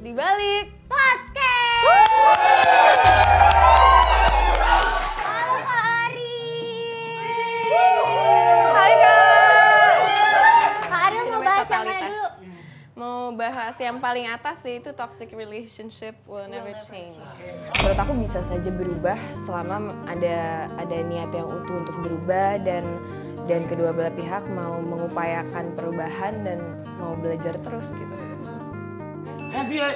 di balik podcast. Halo Kak Ari. Hai Kak. Kak Ari mau bahas yang mana dulu? Mau bahas yang paling atas sih, itu toxic relationship will never change. Menurut aku bisa saja berubah selama ada niat yang utuh untuk berubah dan kedua belah pihak mau mengupayakan perubahan dan mau belajar terus gitu. Have you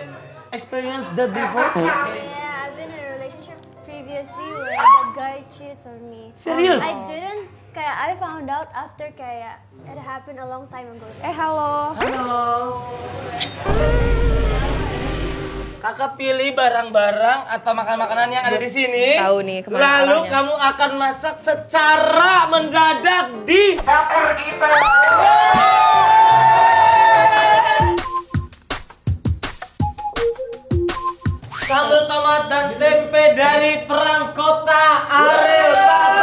experienced that before? Yeah, I've been in a relationship previously where the guy cheats on me. Serious? I didn't, kayak I found out after kayak it happened a long time ago. Halo. Halo. Kakak pilih barang-barang atau makan-makanan yang ada di sini. Tahu nih kemana Lalu arahnya. kamu akan masak secara mendadak di dapur kita. Sambal tomat dan tempe dari Perang Kota Ariel Tato.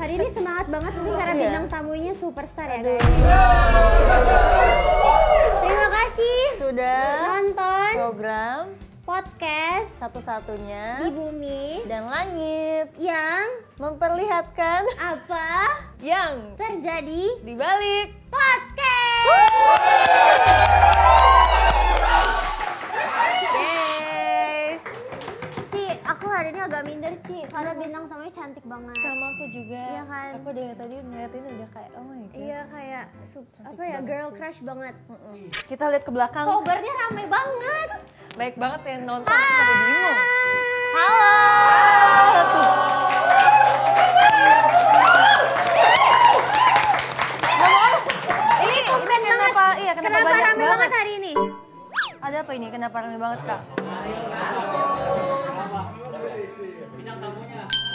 Hari ini semangat banget mungkin karena bintang tamunya superstar ya guys. Terima kasih Sudah nonton program podcast satu-satunya di bumi dan langit yang memperlihatkan apa yang terjadi di balik podcast. Ci, aku hari ini agak minder Ci karena bintang tamunya cantik banget. sama aku juga. Iya kan? Aku dari tadi ngeliatin udah kayak oh my god. Iya kayak apa ya girl crush banget. Kita lihat ke belakang. Sobernya rame banget. Baik banget yang nonton aku jadi bingung. Halo. Ini tumben banget. Iya, kenapa Kenapa banyak rame banget hari ini? Ada apa ini? Kenapa rame banget Kak?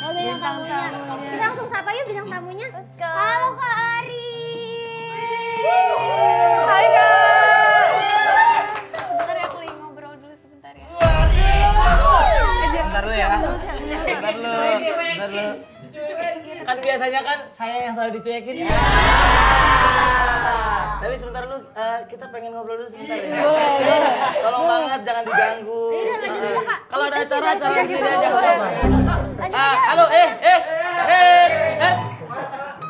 Oh, bintang tamunya. Kita langsung sapa yuk bintang tamunya. Halo Kak Ari. Hai Kak. Sebentar ya, aku lagi ngobrol dulu sebentar ya. Bentar lu ya. Bentar lu. Kan biasanya kan saya yang selalu dicuekin. Tapi sebentar lu, kita pengen ngobrol dulu sebentar ya. Boleh. Tolong banget jangan diganggu. Kalau ada acara sendiri aja nggak apa-apa. Halo,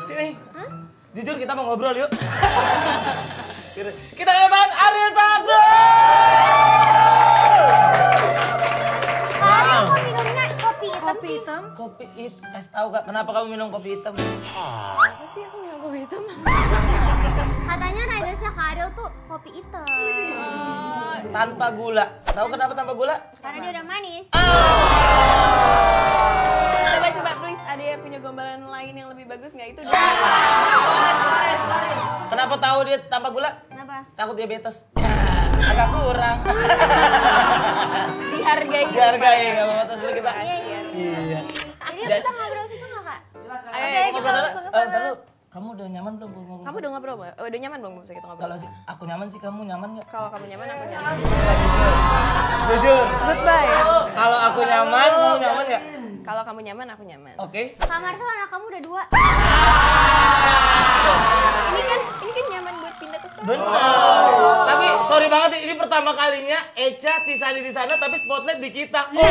sini. Jujur kita mau ngobrol yuk. Kita kedatangan Ariel Tato. Ari kok minumnya kopi hitam sih? Kopi hitam. Kasih tahu Kak, kenapa kamu minum kopi hitam? Apa sih aku minum kopi hitam? Katanya ridersnya Kak Ariel tuh kopi hitam. Tanpa gula. Tahu kenapa tanpa gula? Karena dia udah manis. Coba please, ada yang punya gombalan lain yang lebih bagus nggak itu? Kenapa tahu dia tanpa gula? Kenapa? Takut diabetes. Agak kurang. Dihargai. Dihargai nggak apa-apa terus dulu kita. Iya. Jadi kita ngobrol situ nggak Kak? Ayo, Ngobrol sana. Ntar lu, kamu udah nyaman belum ngobrol? kamu udah ngobrol nggak? Udah nyaman belum bisa kita ngobrol? Kalau aku nyaman sih, kamu nyaman nggak? Kalau kamu nyaman, aku nyaman. Jujur. Goodbye. Kalau aku nyaman, kamu nyaman nggak? Kalau kamu nyaman, aku nyaman. Oke. Kak Marcel anak kamu udah 2. Ini kan nyaman buat pindah ke sana. Benar. Tapi sorry banget ini pertama kalinya Echa Cisani di sana tapi spotlight di kita. Ayo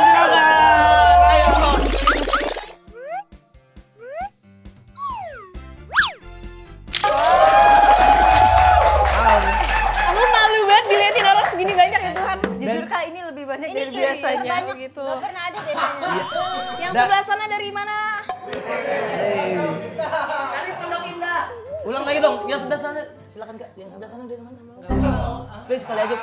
silakan. Ayo. Aku malu banget diliatin orang segini banyak ya Tuhan. Jujur Kak ini lebih banyak dari Ini biasanya. banyak gitu. Gak pernah ada biasanya. Yang sebelah sana dari mana? Ulang lagi dong. Yang sebelah sana. Silakan Kak. Yang sebelah sana dari mana? Please sekali aja.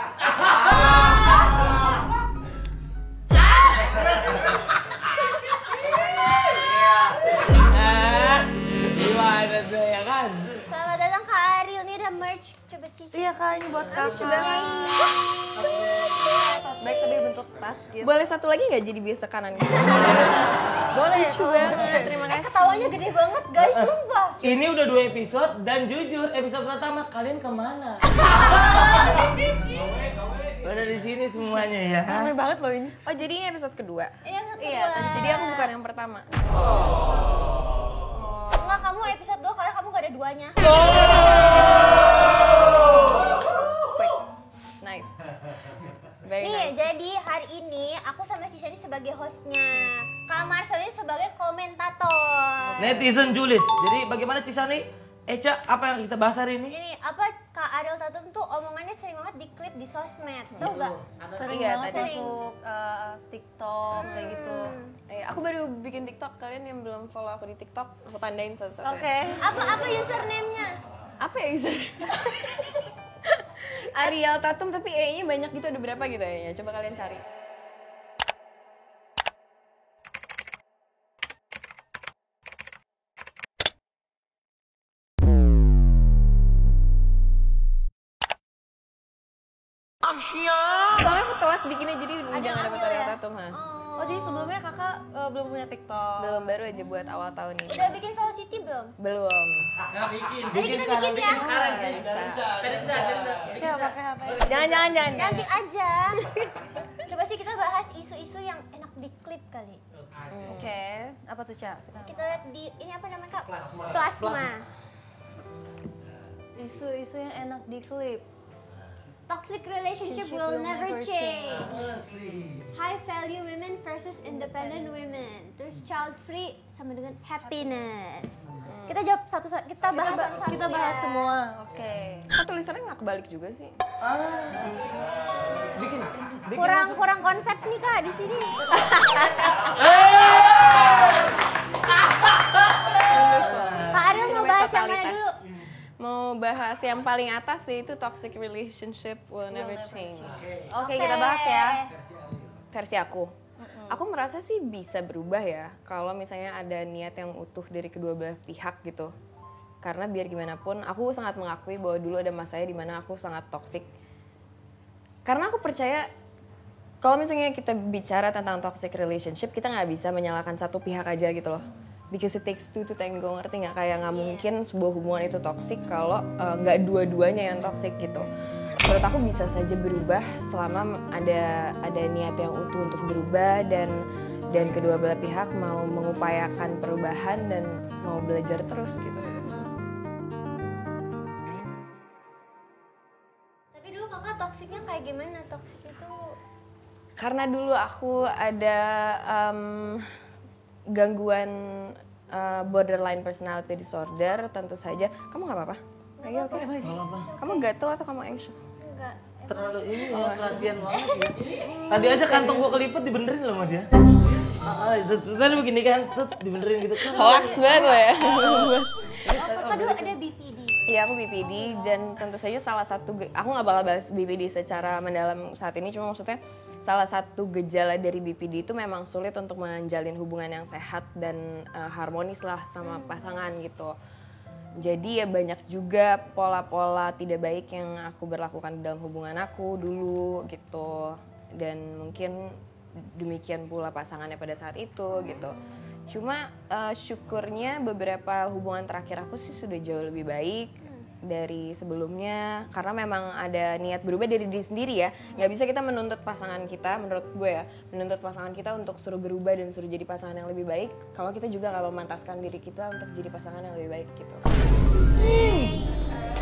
Gimana tuh ya kan? Selamat datang Kak Ariel, ini ada merch. Coba Cici. Iya Kak, ini buat Kakak. Lucu banget. Tote bag tapi bentuk tas gitu. Boleh satu lagi nggak jadi biasa kanan? Boleh. Lucu banget, terima kasih. Ketawanya gede banget guys, sumpah. Ini udah 2 episode dan jujur episode pertama kalian kemana? Udah di sini semuanya ya. Ramai banget loh ini. Oh jadi ini episode kedua? Ini episode Iya, kedua. Jadi aku bukan yang pertama? Enggak, kamu episode 2 karena kamu gak ada duanya. Quick, nice. Very Nih, nice. jadi hari ini aku sama Cici ini sebagai hostnya. Kak Marcel ini sebagai komentator. Netizen julid. Jadi bagaimana Cisani? Eca, apa yang kita bahas hari ini? Ini apa Kak Ariel Tatum tuh omongannya sering banget di klip di sosmed. Tahu gak? Sering Iya, banget tadi. masuk TikTok kayak gitu. Aku baru bikin TikTok, kalian yang belum follow aku di TikTok, aku tandain satu-satu. Oke. Apa username-nya? Apa ya user? Ariel Tatum, tapi E-nya banyak gitu, ada berapa gitu ya? Coba kalian cari. Soalnya aku telat bikinnya jadi udah gak dapet Ariel Tatum. Ha? Oh jadi sebelumnya kakak belum punya TikTok. Belum, baru aja buat awal tahun ini. Udah bikin Velocity belum? Belum. Jadi kita bikin ya. Coba pakai HP. Jangan. Nanti aja. Coba sih kita bahas isu-isu yang enak di klip kali. Oke. Apa tuh Ca? Kita lihat di ini apa namanya Kak? Plasma. Isu-isu yang enak di klip. Toxic relationship will never change. High value women versus independent women. Terus child free sama dengan happiness. Kita jawab satu-satu. Kita bahas satu-satu. Kita bahas ya. semua. Oke. Kok tulisannya nggak kebalik juga sih? Bikin. Kurang konsep nih Kak di sini. Kak Ariel mau bahas yang mana dulu? Mau bahas yang paling atas sih, itu toxic relationship will never change. Oke, kita bahas ya. Versi aku. Aku merasa sih bisa berubah ya kalau misalnya ada niat yang utuh dari kedua belah pihak gitu. Karena biar gimana pun aku sangat mengakui bahwa dulu ada masanya di mana aku sangat toxic. Karena aku percaya kalau misalnya kita bicara tentang toxic relationship, kita nggak bisa menyalahkan satu pihak aja gitu loh. Because it takes two to tango, ngerti nggak? Kayak nggak mungkin sebuah hubungan itu toxic kalau nggak dua-duanya yang toxic gitu. Menurut aku bisa saja berubah selama ada niat yang utuh untuk berubah dan kedua belah pihak mau mengupayakan perubahan dan mau belajar terus gitu. Tapi dulu kakak toksiknya kayak gimana? Toksik itu Karena dulu aku ada gangguan borderline personality disorder, tentu saja. Kamu nggak apa-apa? Ayo, oke. Kamu gatel atau kamu anxious? enggak. Terlalu ini ya, perhatian banget ya. Tadi aja kantong gua kelipet dibenerin loh sama dia. Tadi begini kan, set dibenerin gitu. Hoax banget lo ya. Kakak dulu ada BPD. Iya, aku BPD dan tentu saja salah satu, aku nggak bakal bahas BPD secara mendalam saat ini, cuma maksudnya salah satu gejala dari BPD itu memang sulit untuk menjalin hubungan yang sehat dan harmonis lah sama pasangan gitu. Jadi ya banyak juga pola-pola tidak baik yang aku berlakukan dalam hubungan aku dulu gitu. Dan mungkin demikian pula pasangannya pada saat itu gitu. Cuma syukurnya beberapa hubungan terakhir aku sih sudah jauh lebih baik dari sebelumnya. Karena memang ada niat berubah dari diri sendiri ya. Nggak bisa kita menuntut pasangan kita, menurut gue ya, menuntut pasangan kita untuk suruh berubah dan suruh jadi pasangan yang lebih baik kalau kita juga nggak memantaskan diri kita untuk jadi pasangan yang lebih baik gitu.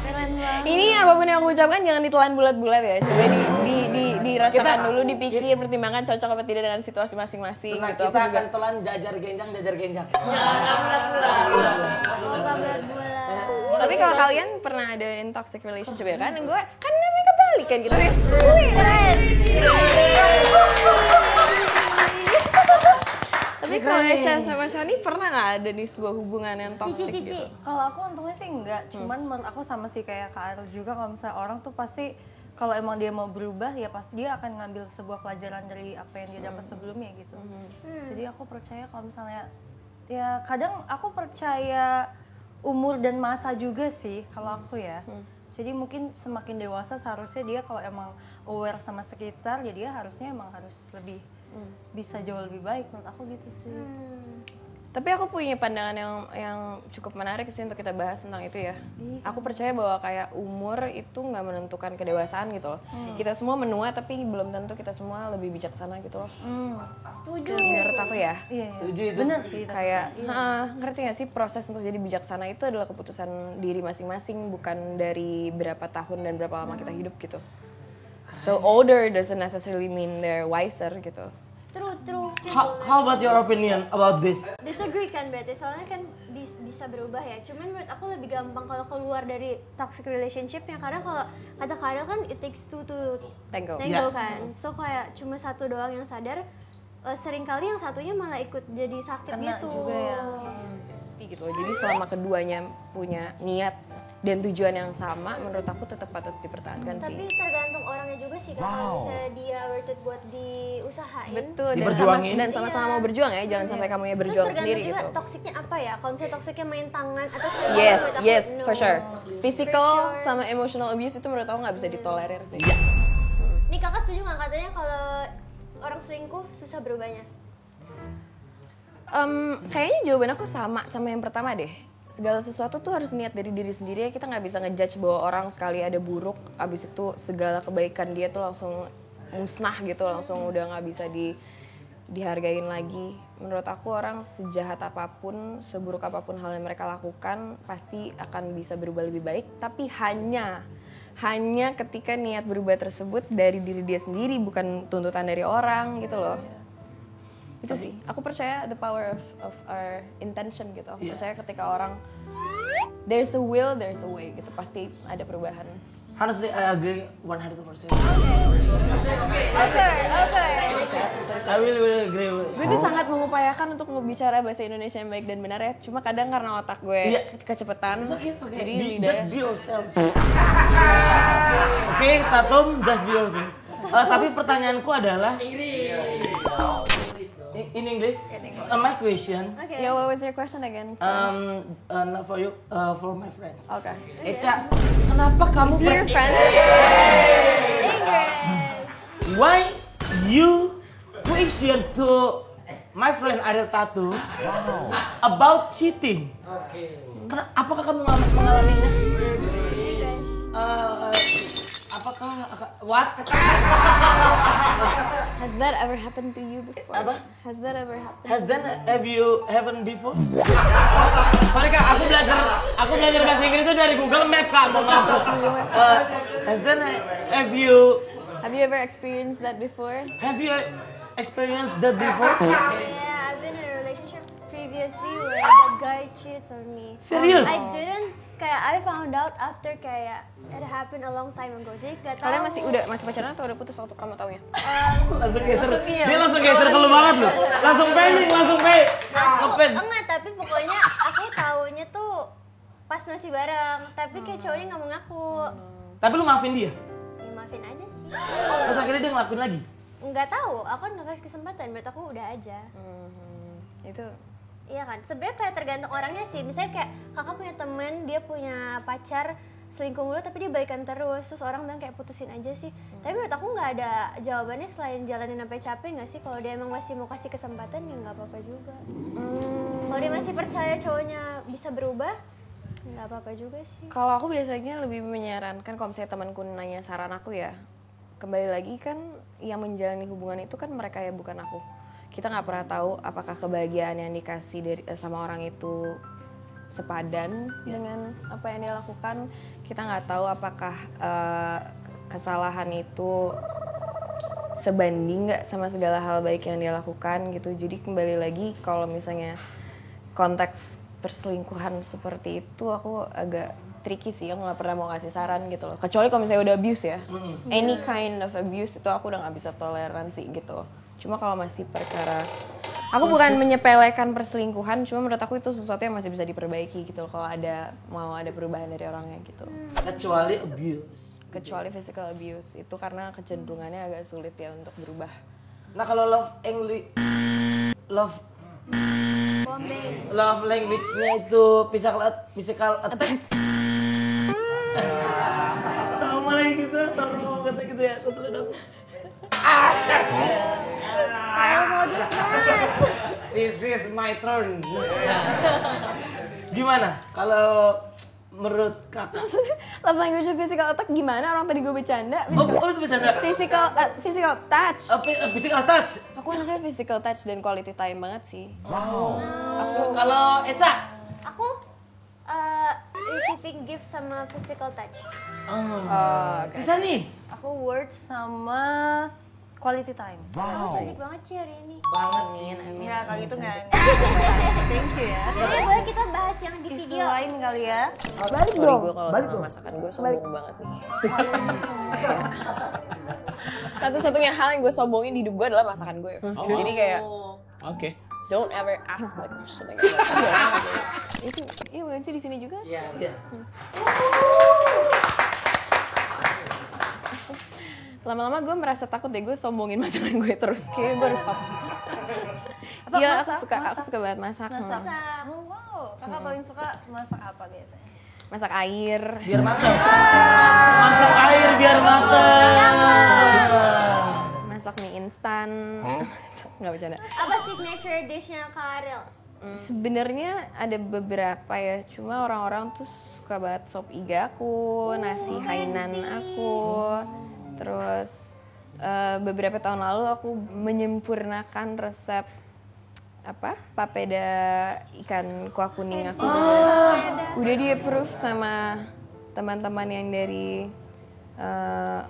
Keren banget. Ini apapun yang aku ucapkan jangan ditelan bulat-bulat ya. Coba dirasakan dulu, dipikir, pertimbangkan cocok apa tidak dengan situasi masing-masing Tenang, gitu. kita Aku juga akan telan jajar genjang. Oh, gak bulat-bulat. tapi kalau kalian pernah ada in toxic relationship ya kan, gue kan namanya kebalik kan gitu. Tapi kalau Echa sama Shani pernah nggak ada di sebuah hubungan yang toxic Cici. gitu? Kalau aku untungnya sih enggak, cuman menurut aku sama sih kayak Kak Ariel juga, kalau misalnya orang tuh pasti kalau emang dia mau berubah ya pasti dia akan ngambil sebuah pelajaran dari apa yang dia dapat sebelumnya gitu. Jadi aku percaya kalau misalnya ya kadang aku percaya umur dan masa juga sih kalau aku ya. Jadi mungkin semakin dewasa seharusnya dia kalau emang aware sama sekitar, ya dia harusnya emang harus lebih bisa jauh lebih baik menurut aku gitu sih. Tapi aku punya pandangan yang cukup menarik sih untuk kita bahas tentang itu ya. Aku percaya bahwa kayak umur itu nggak menentukan kedewasaan gitu loh. Kita semua menua tapi belum tentu kita semua lebih bijaksana gitu loh. Setuju. Menurut aku ya. Iya. Setuju itu? Bener sih. Kayak, ngerti gak sih proses untuk jadi bijaksana itu adalah keputusan diri masing-masing, bukan dari berapa tahun dan berapa lama kita hidup gitu. So older doesn't necessarily mean they're wiser gitu. True. How about your opinion about this? Disagree kan berarti, soalnya kan bisa berubah ya. Cuman menurut aku lebih gampang kalau keluar dari toxic relationship ya, karena kalau kata Karel kan it takes two to Tango. Yeah. kan. So kayak cuma satu doang yang sadar, seringkali yang satunya malah ikut jadi sakit Kena gitu. juga ya. Gitu loh. Jadi selama keduanya punya niat dan tujuan yang sama, menurut aku tetap patut dipertahankan sih. Tapi tergantung orangnya juga sih, kalau misalnya dia worth it buat diusahain. Betul, Diperjuangin. dan sama-sama mau berjuang ya, jangan sampai kamu ya berjuang Terus sendiri tergantung juga gitu. toksiknya apa ya. Kalau misalnya toksiknya main tangan atau Yes, for sure. Physical sama emotional abuse itu menurut aku nggak bisa ditolerir sih. Nih kakak setuju nggak katanya kalau orang selingkuh susah berubahnya? Kayaknya jawaban aku sama yang pertama deh. Segala sesuatu tuh harus niat dari diri sendiri ya. Kita nggak bisa ngejudge bahwa orang sekali ada buruk, abis itu segala kebaikan dia tuh langsung musnah gitu, langsung udah nggak bisa dihargain lagi. Menurut aku orang sejahat apapun, seburuk apapun hal yang mereka lakukan pasti akan bisa berubah lebih baik, tapi hanya ketika niat berubah tersebut dari diri dia sendiri, bukan tuntutan dari orang gitu loh. Itu sih, aku percaya the power of our intention gitu. Aku percaya ketika orang there's a will, there's a way gitu, pasti ada perubahan. Honestly, I agree 100%. Okay. I really agree with. Gue tuh sangat mengupayakan untuk bicara bahasa Indonesia yang baik dan benar ya. Cuma kadang karena otak gue kecepetan, It's okay. jadi Just lidahnya. be yourself. Oke, Tatum, just be yourself. Tapi pertanyaanku adalah in English. My question. Okay. Ya, what was your question again? Not for you, for my friends. Okay. Eca, kenapa kamu Is he your friend? Why you question to my friend Ariel Tatu about cheating? Apakah kamu mengalaminya? Apakah what? Has that ever happened to you before? Apa? Has that ever happened? Have you happened before? Sorry kak, aku belajar bahasa Inggris itu dari Google Map kak, mohon maaf. Have Have you ever experienced that before? experienced that before? Yeah, I've been in a relationship previously where the guy cheats on me. Serius? I didn't, kayak I found out after kayak it happened a long time ago. Jadi gak tahu. Kalian masih pacaran atau udah putus waktu kamu taunya? Langsung geser. iya. Dia langsung geser ke lu banget loh. Langsung panic, ngepen. Enggak, tapi pokoknya aku taunya tuh pas masih bareng. Tapi kayak cowoknya nggak mau ngaku. Tapi lu maafin dia. Ya maafin aja sih. Terus akhirnya dia ngelakuin lagi. Nggak tahu, aku kan nggak kasih kesempatan. Menurut aku udah aja. Itu Iya kan, sebenarnya kayak tergantung orangnya sih. Misalnya kayak kakak punya temen, dia punya pacar selingkuh mulu tapi dia baikan terus orang bilang kayak putusin aja sih. Tapi menurut aku nggak ada jawabannya selain jalanin sampai capek nggak sih. Kalau dia emang masih mau kasih kesempatan ya nggak apa-apa juga. Kalau dia masih percaya cowoknya bisa berubah, nggak apa-apa juga sih. kalau aku biasanya lebih menyarankan kalau misalnya temanku nanya saran aku ya, kembali lagi kan yang menjalani hubungan itu kan mereka ya, bukan aku. Kita nggak pernah tahu apakah kebahagiaan yang dikasih sama orang itu sepadan dengan apa yang dia lakukan. Kita nggak tahu apakah kesalahan itu sebanding nggak sama segala hal baik yang dia lakukan gitu. Jadi kembali lagi kalau misalnya konteks perselingkuhan seperti itu, aku agak tricky sih. Aku nggak pernah mau ngasih saran gitu loh. Kecuali kalau misalnya udah abuse ya, any kind of abuse itu aku udah nggak bisa toleransi gitu. Cuma kalau masih perkara, aku bukan menyepelekan perselingkuhan, cuma menurut aku itu sesuatu yang masih bisa diperbaiki gitu kalau mau ada perubahan dari orangnya gitu. Kecuali abuse. Kecuali physical abuse itu karena kecenderungannya agak sulit ya untuk berubah. Nah kalau love Bombing. Love language-nya itu physical attack. Sama lagi gitu, sama kata gitu ya. Ayo modus mas. This is my turn. Gimana kalau menurut kakak? Love language physical attack gimana? Orang tadi gue bercanda. Itu bercanda? Physical touch. Physical touch? Aku anaknya physical touch dan quality time banget sih. Kalau Eca? Aku receiving gift sama physical touch. Sisa nih? Aku words sama quality time. Kamu cantik banget sih hari ini. Enggak, kalau gitu enggak. Thank you ya. Jadi boleh kita bahas yang di Isu video. lain kali ya. Sorry gue kalau sama masakan gue sombong banget nih. Satu-satunya hal yang gue sombongin di hidup gue adalah masakan gue. Jadi kayak Oke. don't ever ask that question again. Itu iya bukan sih di sini juga? Iya. Lama-lama gue merasa takut deh gue sombongin masakan gue terus. Kayak gue harus stop. Iya, aku suka banget masak. Masak. Oh, wow. Kakak paling suka masak apa biasanya? Masak air. Biar mateng. Masak air biar mateng. Masak mie instan. Nggak bercanda. Apa signature dishnya Kak Ariel? Sebenarnya ada beberapa ya, cuma orang-orang tuh suka banget sop iga aku, nasi Hainan aku. Terus beberapa tahun lalu aku menyempurnakan resep papeda ikan kuah kuning aku. Udah di approve sama teman-teman yang dari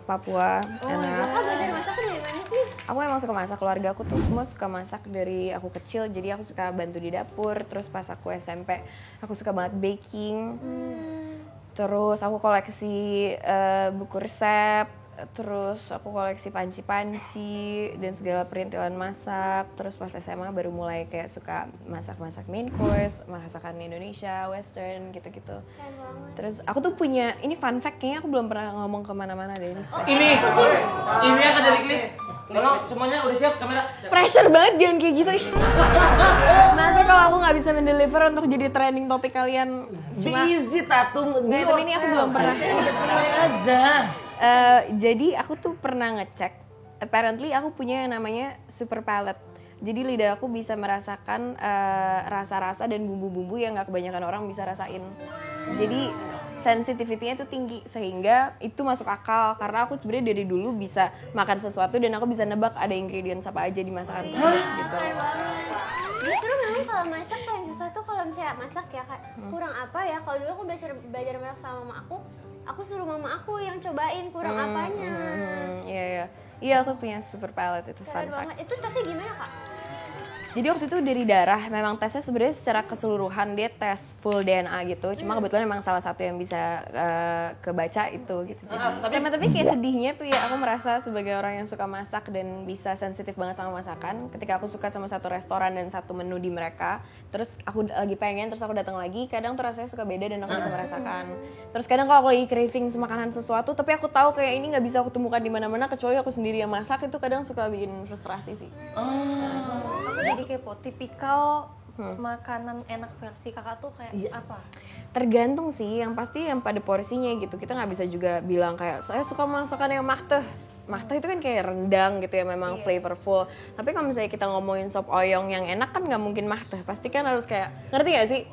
Papua. Enak. Kakak belajar masak dari mana sih? Aku emang suka masak, keluarga aku tuh semua suka masak dari aku kecil, jadi aku suka bantu di dapur. Terus pas aku SMP, aku suka banget baking. Terus aku koleksi buku resep. Terus aku koleksi panci-panci dan segala perintilan masak. Terus pas SMA baru mulai kayak suka masak-masak main course, masakan Indonesia, Western gitu-gitu. Terus aku tuh punya, ini fun fact kayaknya aku belum pernah ngomong kemana-mana deh. Ini akan jadi klip. Tolong semuanya udah siap kamera. Pressure banget jangan kayak gitu. Nanti kalau aku nggak bisa mendeliver untuk jadi trending topik kalian. Busy tatung. Nggak, tapi ini aku belum pernah. Mulai aja. Jadi aku tuh pernah ngecek, apparently aku punya yang namanya super palate. Jadi lidah aku bisa merasakan rasa-rasa dan bumbu-bumbu yang nggak kebanyakan orang bisa rasain. Jadi sensitivity-nya itu tinggi sehingga itu masuk akal karena aku sebenarnya dari dulu bisa makan sesuatu dan aku bisa nebak ada ingredients apa aja di masakan tersebut gitu. Justru memang kalau masak paling susah tuh kalau misalnya masak ya Kak, kurang apa ya? Kalau dulu aku belajar masak sama mama aku suruh mama aku yang cobain kurang apanya. Iya aku punya super palate itu fun Keren fact. banget. Itu tesnya gimana Kak? Jadi waktu itu dari darah, memang tesnya sebenarnya secara keseluruhan dia tes full DNA gitu. Cuma kebetulan memang salah satu yang bisa kebaca itu gitu. Tapi kayak sedihnya tuh ya aku merasa sebagai orang yang suka masak dan bisa sensitif banget sama masakan. Ketika aku suka sama satu restoran dan satu menu di mereka, terus aku lagi pengen, terus aku datang lagi, kadang tuh rasanya suka beda dan aku bisa merasakan. Terus kadang kalau aku lagi craving makanan sesuatu, tapi aku tahu kayak ini nggak bisa aku temukan di mana-mana kecuali aku sendiri yang masak, itu kadang suka bikin frustrasi sih. Aku jadi kepo, tipikal makanan enak versi kakak tuh kayak apa? Tergantung sih, yang pasti yang pada porsinya gitu. Kita nggak bisa juga bilang kayak saya suka masakan yang makteh. Makteh itu kan kayak rendang gitu ya, memang flavorful. Tapi kalau misalnya kita ngomongin sop oyong yang enak kan nggak mungkin makteh. Pasti kan harus kayak, ngerti nggak sih?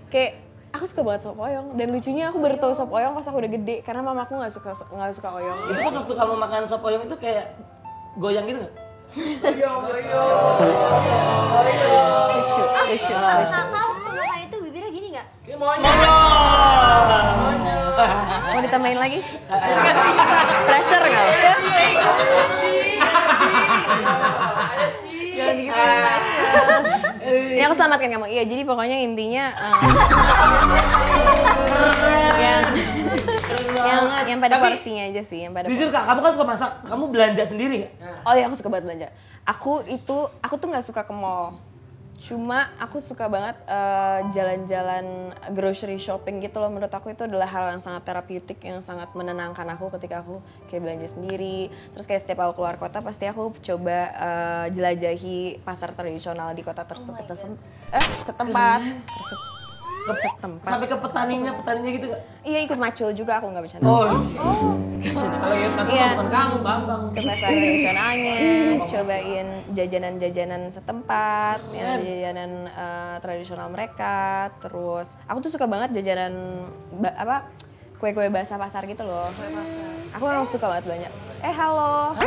Kayak aku suka banget sop oyong dan lucunya aku baru tahu sop oyong pas aku udah gede karena mamaku nggak suka oyong. Itu pas waktu kamu makan sop oyong itu kayak goyang gitu nggak? Lucu. Kakak waktu makan itu bibirnya gini nggak? Mau ditambahin lagi? Pressure nggak lo? Jangan gitu. Ini aku selamatkan kamu. Iya, jadi pokoknya intinya yang pada porsinya aja sih, yang pada. Jujur Kak, kamu kan suka masak. Kamu belanja sendiri nggak? Oh iya, aku suka banget belanja. Aku tuh nggak suka ke mall. Cuma aku suka banget jalan-jalan grocery shopping gitu loh. Menurut aku itu adalah hal yang sangat terapeutik, yang sangat menenangkan aku ketika aku kayak belanja sendiri. Terus kayak setiap aku keluar kota pasti aku coba jelajahi pasar tradisional di kota tersebut setempat. Sampai ke petaninya gitu gak? Iya, ikut macul juga, aku nggak bercanda. Oh. Kalau yang macul bukan kamu, Bambang. Ke pasar tradisionalnya, cobain jajanan-jajanan setempat, ya, jajanan tradisional mereka. Terus aku tuh suka banget jajanan kue-kue basah pasar gitu loh. Kue pasar. Aku memang suka banget belanja. Halo.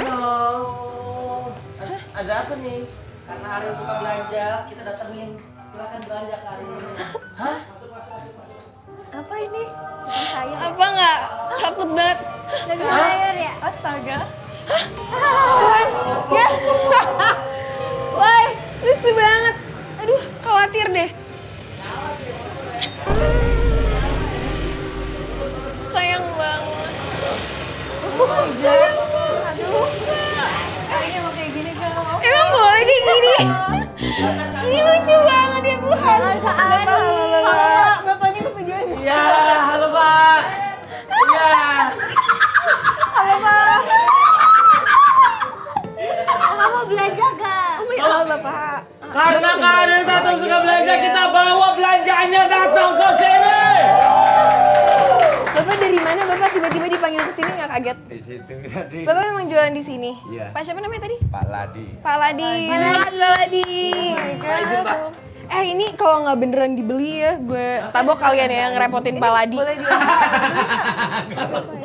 Ada apa nih? Karena Ariel suka belanja, kita datengin. Silakan belanja ke Ariel. Hah? Apa ini? Tukang sayur. Apa nggak? Takut banget. Tukang sayur ya? Astaga. Tuhan, ya. Wah, lucu banget. Aduh, khawatir deh. Sayang banget. Sayang banget. Aduh. Kayaknya mau kayak gini kan? Emang boleh kayak gini? Ini lucu banget ya Tuhan. Halo, bapaknya ke videoin. Iya, halo Pak. Iya. Halo, Pak. Kakak mau belanja gak? Halo Bapak. Karena Kak Ariel datang suka belanja, kita bawa belanjaannya datang ke sini. Bapak dari mana? Bapak tiba-tiba dipanggil ke sini nggak kaget? Di situ tadi. Bapak memang jualan di sini? Iya. Pak siapa namanya tadi? Pak Ladi. Pak Ladi. Selamat Pak Ladi. Pak izin Pak. Ini kalau nggak beneran dibeli ya, gue tabok kalian ya ngerepotin Pak Ladi. Boleh diambil?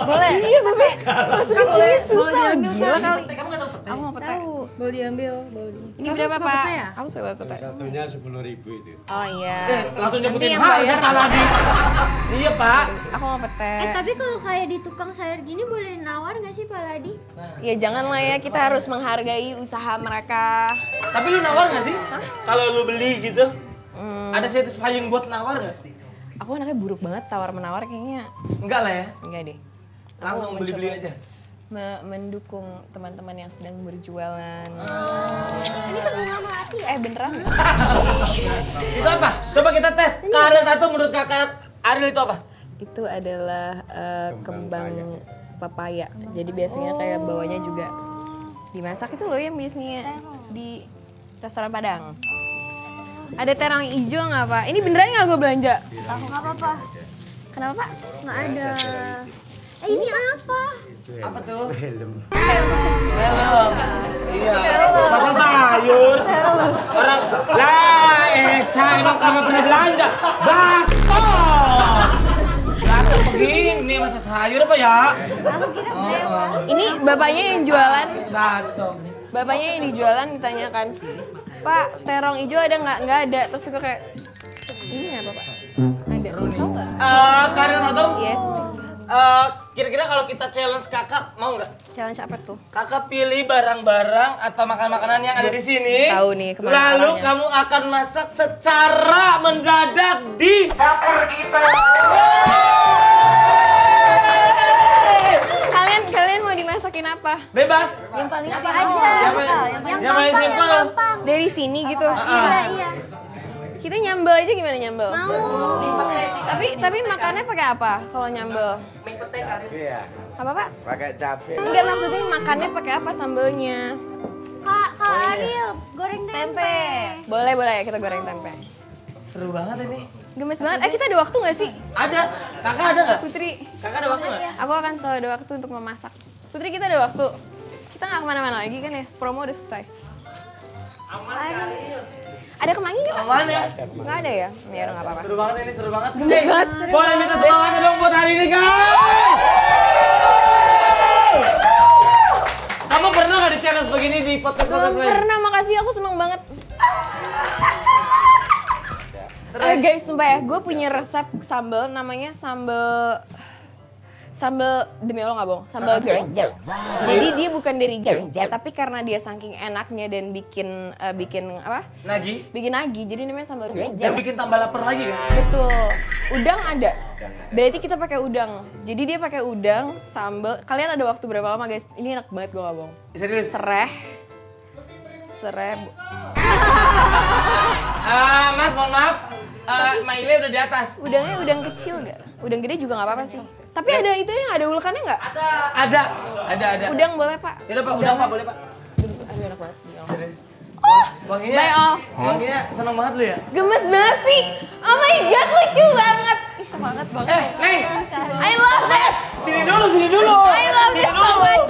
Boleh. Iya Bapak, masukin sini susah. diambil, Gila kan? kali. Kamu nggak tahu pete? Aku mau pete. Boleh diambil, boleh. Ini berapa Pak? Aku suka banget pete. Satunya 10.000 itu. Oh iya. Langsung nyebutin Nanti yang harga bayar Pak Ladi. Iya Pak. aku mau pete. Tapi kalau kayak di tukang sayur gini boleh nawar gak sih Pak Ladi? Ya janganlah ya, kita harus menghargai usaha mereka. Tapi lu nawar gak sih? Kalau lu beli gitu? Ada satisfying buat nawar gak? Aku anaknya buruk banget tawar-menawar kayaknya. Enggak lah ya. Enggak deh. Langsung Aku beli-beli mencoba aja. Mendukung teman-teman yang sedang berjualan. Ini tuh bunga melati ya? Beneran? Itu apa? Coba kita tes. Kak Ariel tahu menurut kakak Ariel itu apa? Itu adalah kembang papaya. Jadi biasanya kayak bawahnya juga dimasak itu loh yang biasanya di restoran Padang. Ada terong hijau nggak Pak? Ini beneran nggak gue belanja? Tahu nggak apa-apa. Kenapa Pak? Nggak ada. Ini apa? Apa tuh? Helm. Helm. Iya. Masa sayur? Orang lah Eca emang kagak pernah belanja. Batok. Batok begini masa sayur apa ya? Aku kira lewat. Ini bapaknya yang jualan. Batok. Bapaknya yang dijualan ditanyakan, Pak, terong hijau ada nggak? Nggak ada. Terus gue kayak, ini apa Pak? Ada. Tahu nggak? Kak Ariel tahu? Yes. Kira-kira kalau kita challenge kakak mau nggak? Challenge apa tuh? Kakak pilih barang-barang atau makan-makanan yang ada di sini. Tahu nih kemana Lalu arahnya. kamu akan masak secara mendadak di dapur kita. Kalian mau dimasakin apa? Bebas. Yang paling Apa simpel. aja? Yang paling Yang simpel. gampang. Dari sini gitu. Iya. Kita nyambel aja gimana nyambel? Mau. Tapi makannya pakai apa kalau nyambel? Iya. Apa Pak? Pakai cabai. Enggak, maksudnya makannya pakai apa sambelnya? Kak Ariel, goreng tempe. Boleh kita goreng tempe. Seru banget ini. Gemes banget. Kita ada waktu nggak sih? Ada. Kakak ada nggak? Putri, Kakak ada waktu nggak? aku akan selalu ada waktu untuk memasak. Putri, kita ada waktu. Kita nggak kemana-mana lagi kan ya? Promo udah selesai. Ada kemangi nggak? Aman ya? Nggak ada ya? Ya udah nggak apa-apa. Seru banget ini, seru banget. Gemes banget. Boleh minta semangatnya dong buat hari ini guys. Kamu pernah nggak di challenge begini di podcast Belum lain? pernah, makasih, aku seneng banget. Guys, sumpah ya, gue punya resep sambal namanya sambal demi Allah nggak bohong, sambal gerejel. Jadi dia bukan dari gerejel, tapi karena dia saking enaknya dan bikin apa? Nagi. Bikin nagih, jadi namanya sambal Dan gerejel. bikin tambah lapar lagi kan? Betul. Udang ada. Berarti kita pakai udang. Jadi dia pakai udang, sambal. Kalian ada waktu berapa lama guys? Ini enak banget, gue nggak bohong. Serius? Serai. Mas, mohon maaf. Maile udah di atas. Udangnya udang kecil nggak? Udang gede juga nggak apa-apa sih. Tapi ada itu yang ada ulekannya nggak? Ada. Udang boleh pak? Yaudah Pak, udang Pak, boleh Pak. Aduh enak banget. Serius. Oh, Wanginya, bye all. wanginya seneng banget lu ya? Gemes banget sih. Oh my god, lucu banget. Ih, semangat banget. Neng, I love this. sini dulu. I love this so much.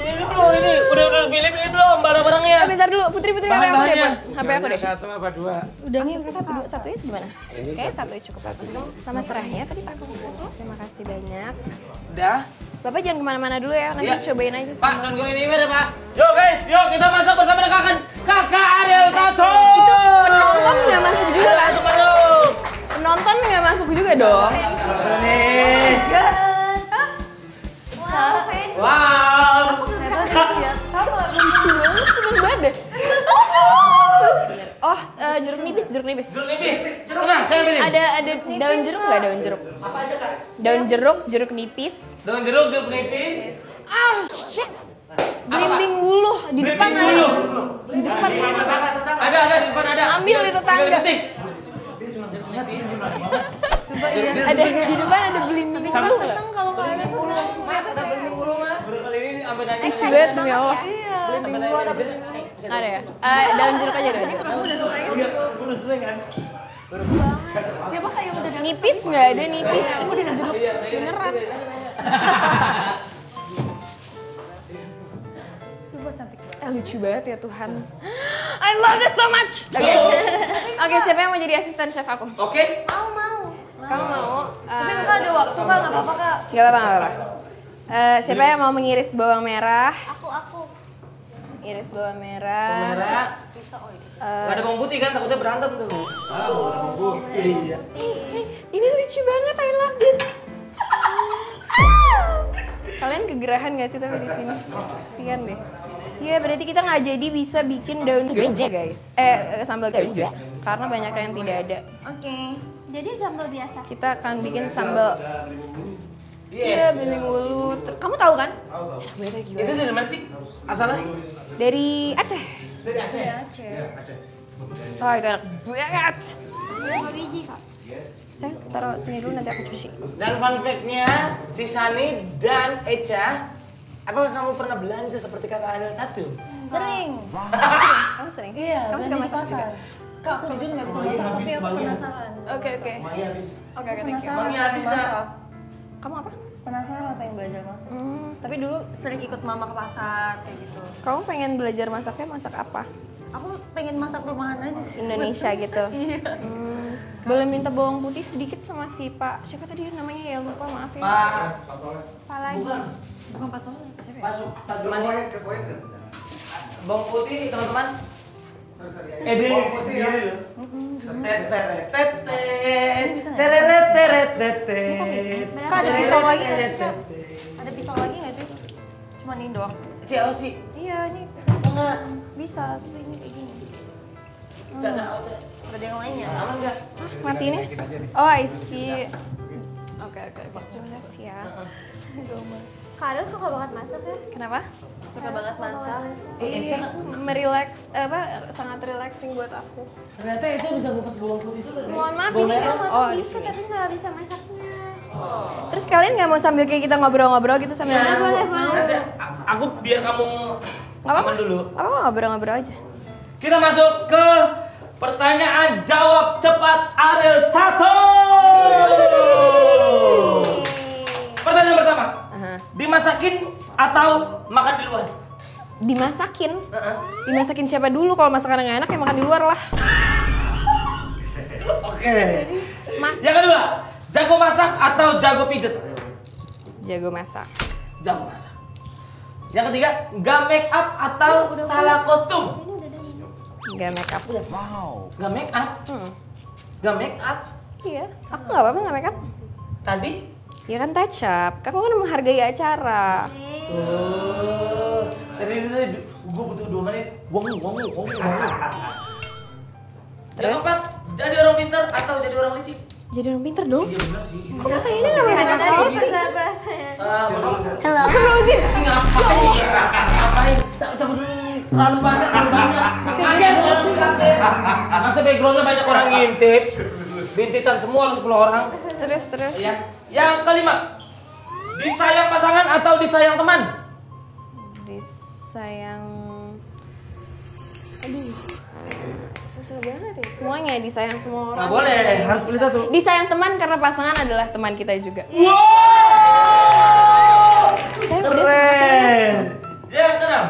Sini dulu, ini udah pilih belum barang-barangnya? Bentar dulu, Putri HP aku deh. Bahan-bahannya. HP aku deh. Satu apa dua? Udangnya berapa? Dua, satunya segimana? Kayaknya satu cukup bagus. Sama serahnya tadi Pak. Terima kasih banyak. Udah. Bapak jangan kemana-mana dulu ya, nanti Iya. cobain aja Pak, sama. nunggu ini ya Pak. Yuk guys, yuk kita masuk bersama dengan kakak Ariel Tato. Itu penonton nggak masuk juga kan? Masuk. Penonton nggak masuk juga dong. Nih. Wow. Sama, lucu banget, seneng banget deh. Oh, jeruk nipis. Jeruk nipis. Tenang, saya pilih. Ada daun jeruk nggak daun jeruk? Apa aja kan? Daun jeruk nipis. Daun jeruk nipis. Ah, shit. Belimbing wuluh di depan ada. Di depan. Ada di depan ada. Ambil di tetangga. Detik. Ada di depan ada belimbing wuluh nggak? Mas, ada belimbing bulu Mas. Kali ini sampai nanya. Excited demi Allah. Sampai nanya aja. Ada ya? Daun jeruk aja deh. Udah selesai kan? Siapa kayak udah Nipis nggak ada nipis? Ini udah jeruk beneran. Sumpah cantik banget. Lucu banget ya Tuhan. I love this so much. Oke, siapa yang mau jadi asisten chef aku? Oke. Mau. Kamu mau? Tapi kakak ada waktu kak, nggak apa-apa kak. Gak apa-apa. Siapa yang mau mengiris bawang merah? Aku. Iris bawang merah. Merah. Gak ada bawang putih kan, takutnya berantem tuh. Bawang putih. Iya. Ini lucu banget, I love this. Kalian kegerahan gak sih tapi di sini? Kasian deh. Iya, berarti kita nggak jadi bisa bikin daun ganja guys. Sambal ganja. Karena banyak yang tidak ada. Oke. Jadi sambal biasa. Kita akan bikin sambal. Iya. Iya, belimbing wulu. Kamu tahu kan? Itu dari mana sih? Asalnya? Dari Aceh. Dari Aceh. Oh, itu enak banget. Berapa biji kak? Saya taruh sini dulu, nanti aku cuci. Dan fun fact-nya, si Sani dan Echa, apakah kamu pernah belanja seperti kakak Ariel Tato? Sering. Kamu sering? Iya, Kamu suka belanja di masak juga? pasar. Kak, aku jujur nggak bisa masak, tapi aku penasaran. Oke, thank you. Penasaran Mami habis, Kak. masak. Kamu apa? Penasaran pengen belajar masak. Tapi dulu sering ikut mama ke pasar kayak gitu. Kamu pengen belajar masaknya masak apa? Aku pengen masak rumahan aja sih. Indonesia gitu. Iya. Boleh minta bawang putih sedikit sama si Pak. Siapa tadi namanya ya? Lupa, maaf ya. Pak lagi. Bukan Pak Soleh, siapa ya? Masuk, gimana? Bawang putih, teman-teman. Dia sendiri loh. Kak, ada pisau lagi nggak sih, Kak? Ada pisau lagi nggak sih? Cuma ini doang. Ciao sih. Iya, ini pisau setengah. Bisa, tapi ini kayak gini. Ada yang lainnya? Aman nggak? Mati ini? Oh, I see. Oke. Terima kasih ya. Kak Ariel suka banget masak ya? Kenapa? Suka banget masak. Echa Merelax, sangat relaxing buat aku. ternyata Echa bisa ngupas bawang putih juga. Mohon maaf Bawang ini. merah. Oh, Bisa tapi nggak bisa masaknya. terus kalian nggak mau sambil kayak kita ngobrol-ngobrol gitu sambil Boleh. Nanti aku biar kamu Nggak apa-apa. aman dulu. Apa ngobrol-ngobrol aja. Kita masuk ke pertanyaan jawab cepat Ariel Tato. Pertanyaan pertama. Dimasakin atau makan di luar? Dimasakin? Dimasakin siapa dulu? Kalau masakan yang enak ya makan di luar lah. Oke. Yang kedua, jago masak atau jago pijet? Jago masak. Jago masak. Yang ketiga, nggak make up atau salah kostum? Gak make up. Nggak make up? Nggak make up? Iya, aku nggak apa-apa nggak make up. Tadi? Ya kan touch up. Kan aku kan menghargai acara. Tadi gue butuh 2 menit. Wangi. Yang Terus? keempat, jadi orang pintar atau jadi orang licik? Jadi orang pinter dong. Iya benar sih. Kok pertanyaannya nggak masuk Ada akal sih sih? perasaan. Halo. Astagfirullahaladzim. Ngapain? Cabut dulu. Terlalu banyak. Kaget. Langsung backgroundnya banyak orang ngintip. Bintitan semua 10 orang. Terus. Ya. Yang kelima, disayang pasangan atau disayang teman? Disayang. Aduh. Susah banget ya. Semuanya disayang semua orang. Nggak boleh, harus pilih satu. Disayang teman karena pasangan adalah teman kita juga. Wow! Saya Keren. Yang keenam,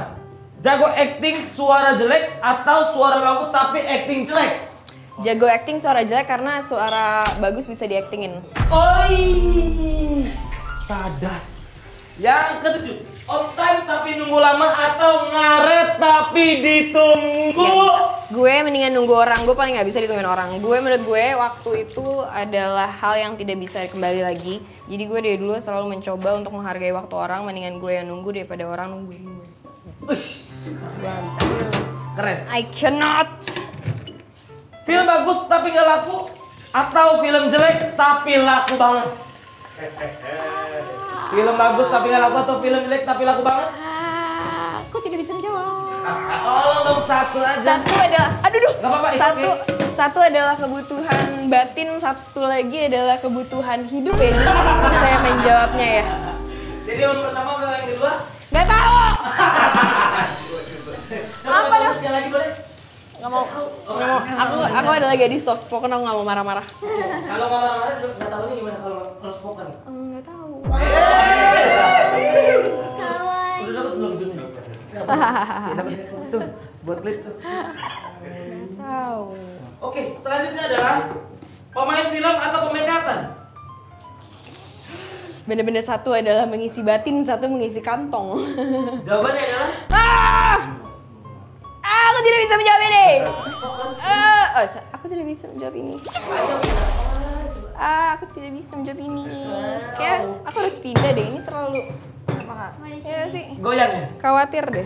jago acting suara jelek atau suara bagus tapi acting jelek? Jago acting suara jelek karena suara bagus bisa diaktingin. Oi, cadas. Yang ketujuh, on time tapi nunggu lama atau ngaret tapi ditunggu? Gue mendingan nunggu orang, gue paling nggak bisa ditungguin orang. Menurut gue waktu itu adalah hal yang tidak bisa kembali lagi. Jadi gue dari dulu selalu mencoba untuk menghargai waktu orang, mendingan gue yang nunggu daripada orang nungguin gue. Gue nggak bisa. Keren. I cannot. Film bagus tapi nggak laku atau film jelek tapi laku banget? Film bagus tapi nggak laku atau film jelek tapi laku banget? Aku tidak bisa menjawab. Tolong dong satu aja. Satu adalah, Gak apa-apa, it's satu adalah kebutuhan batin, satu lagi adalah kebutuhan hidup ya. Jadi saya menjawabnya ya. Jadi yang pertama atau yang kedua? Gak tahu. Apa dong? Sekali lagi boleh? Gak mau. Aku adalah gadis soft spoken, aku gak mau marah-marah. Kalau nggak marah-marah, nggak tahunya gimana kalau spoken? Gak tahu. Kawaii. Udah dapat belum zoom? Tuh, buat klip tuh. Tahu. Oke, selanjutnya adalah pemain film atau pemain teater? Bener-bener satu adalah mengisi batin, satu mengisi kantong. Jawabannya adalah Aku tidak bisa menjawab ini. Aku tidak bisa menjawab ini. Aku tidak bisa menjawab ini. Kayak aku harus pindah deh, ini terlalu ya sih. goyang ya? Khawatir deh.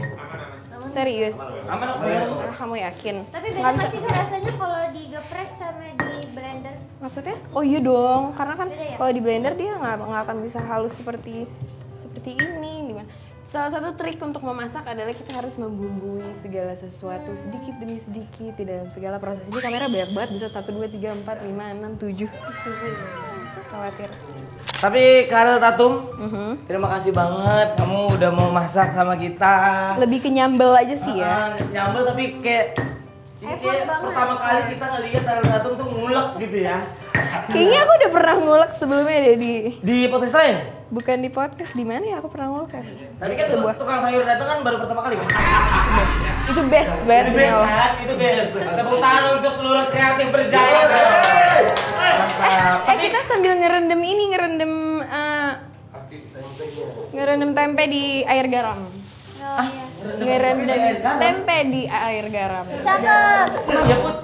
Serius. Aman apa ya? Kamu yakin? Tapi beda nggak sih rasanya kalau digeprek sama di blender? Maksudnya? Oh iya dong, karena kan Beda ya? kalau di blender dia nggak akan bisa halus seperti ini. Gimana? Salah satu trik untuk memasak adalah kita harus membumbui segala sesuatu sedikit demi sedikit di dalam segala proses. Ini kamera banyak banget, bisa 1, 2, 3, 4, 5, 6, 7. Khawatir. Tapi Karel Tatum, terima kasih banget kamu udah mau masak sama kita. Lebih ke nyambel aja sih ya. Nyambel tapi kayak ini Effort kayak banget. pertama kali kita ngeliat Karel Tatum tuh ngulek gitu ya. Kayaknya aku udah pernah ngulek sebelumnya deh Di podcast lain? bukan di podcast, di mana ya aku pernah ngulek ya? Tapi kan tukang sayur datang kan baru pertama kali kan? Itu best banget Itu demi best Allah. kan? Itu best. Tepuk tangan untuk seluruh kreatif berjaya. Mantap. Kita sambil ngerendam tempe di air garam. Oh iya. Ngerendam tempe di air garam. Cakep. Ya Put.